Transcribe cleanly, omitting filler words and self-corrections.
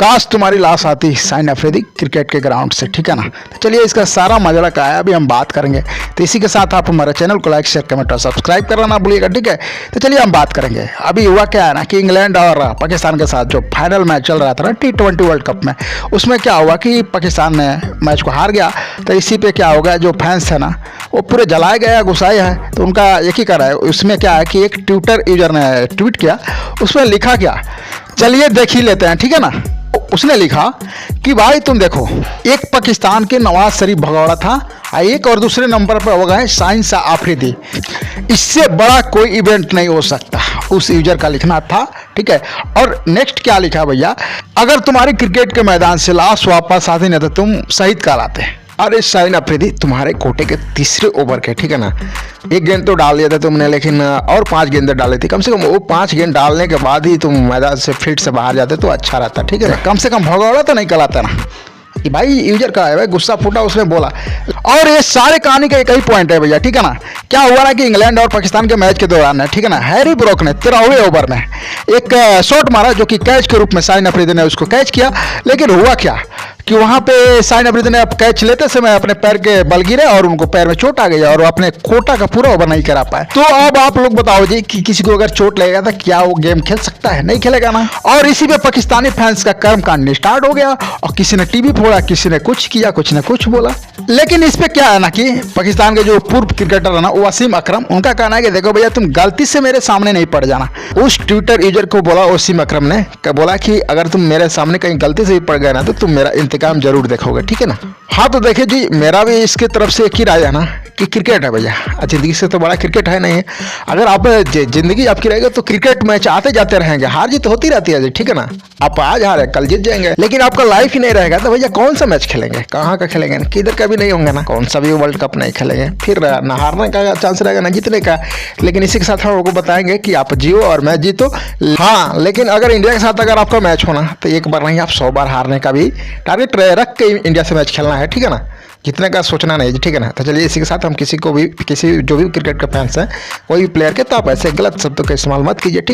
काश तुम्हारी लाश आती शाहीन अफरीदी क्रिकेट के ग्राउंड से, ठीक है ना। तो चलिए इसका सारा मजा क्या है अभी हम बात करेंगे। तो इसी के साथ आप हमारे चैनल को लाइक शेयर कमेंट और सब्सक्राइब करना ना भूलिएगा, ठीक है। तो चलिए हम बात करेंगे। अभी हुआ क्या है ना कि इंग्लैंड और पाकिस्तान के साथ जो फाइनल मैच चल रहा था ना T20 वर्ल्ड कप में, उसमें क्या हुआ कि पाकिस्तान ने मैच को हार गया। तो इसी पे क्या होगा, जो फैंस है ना वो पूरे जलाए गए, गुस्साए हैं। तो उनका एक ही कर है, उसमें क्या है कि एक ट्विटर यूजर ने ट्वीट किया, उसमें लिखा क्या, चलिए देख ही लेते हैं, ठीक है ना। उसने लिखा कि भाई तुम देखो, एक पाकिस्तान के नवाज शरीफ भगौड़ा था, एक और दूसरे नंबर पर हो गए शाहीन शाह अफरीदी। इससे बड़ा कोई इवेंट नहीं हो सकता, उस यूजर का लिखना था, ठीक है। और नेक्स्ट क्या लिखा भैया, अगर तुम्हारी क्रिकेट के मैदान से लाश वापस आती नहीं तो तुम शहीद कहलाते। अरे शाहीन अफरीदी तुम्हारे कोटे के तीसरे ओवर के, ठीक है ना। एक गेंद तो डाल दिया था तुमने, लेकिन और 5 गेंदें डाली थी। कम से कम वो 5 गेंद डालने के बाद ही तुम मैदान से फील्ड से बाहर जाते तो अच्छा रहता, ठीक है ना। कम से कम भगौड़ा तो नहीं कहलाता ना। कि भाई यूजर का है भाई, गुस्सा फूटा, उसने बोला। और ये सारे कहानी का एक ही पॉइंट है भैया, ठीक है ना। क्या हुआ ना कि इंग्लैंड और पाकिस्तान के मैच के दौरान, ठीक है ना, हैरी ब्रोक ने 13वें ओवर में एक शॉट मारा जो कि कैच के रूप में शाहीन अफरीदी ने उसको कैच किया। लेकिन हुआ क्या कि वहां पे शाहीन अफरीदी ने कैच लेते समय अपने पैर के बल गिरे और उनको पैर में चोट आ गई और वो अपने कोटा का पूरा ओवर नहीं करा पाए। तो अब आप लोग बताओ जी कि किसी को अगर चोट लगेगा तो क्या वो गेम खेल सकता है? नहीं खेलेगा ना। और इसी पे पाकिस्तानी फैंस का कर्मकांड स्टार्ट हो गया और किसी ने टीवी फोड़ा, किसी ने कुछ किया, कुछ ने कुछ बोला। लेकिन इस पे क्या है ना कि पाकिस्तान के जो पूर्व क्रिकेटर है ना वसीम अकरम, उनका कहना है कि देखो भैया तुम गलती से मेरे सामने नहीं पड़ जाना। उस ट्विटर यूजर को बोला वसीम अकरम ने, बोला कि अगर तुम मेरे सामने कहीं गलती से भी पड़ गए ना तो तुम मेरा इंतकाम जरूर देखोगे, ठीक है ना। हाँ तो देखिए जी, मेरा भी इसके तरफ से एक ही राय है ना कि क्रिकेट है भैया, जिंदगी से तो बड़ा क्रिकेट है नहीं है। अगर आप जिंदगी आपकी रहेगी तो क्रिकेट मैच आते जाते रहेंगे, हार जीत होती रहती है जी, ठीक है ना। आप आज हारे कल जीत जाएंगे, लेकिन आपका लाइफ ही नहीं रहेगा तो भैया कौन सा मैच खेलेंगे, कहाँ का खेलेंगे, किधर का भी नहीं होंगे ना, कौन सा भी वर्ल्ड कप नहीं खेलेंगे, फिर ना हारने का चांस रहेगा ना जीतने का। लेकिन इसी के साथ हम लोगों को बताएंगे कि आप जियो और मैच जीतो। हाँ, लेकिन अगर इंडिया के साथ अगर आपका मैच होना तो एक बार नहीं, आप 100 बार हारने का भी टारगेट रख के इंडिया से मैच खेलना है, ठीक है ना। जितने का सोचना नहीं, ठीक है ना। तो चलिए इसी के साथ हम किसी जो भी क्रिकेट के फैंस हैं, कोई भी प्लेयर के, तो आप ऐसे गलत शब्दों का इस्तेमाल मत कीजिए, ठीक।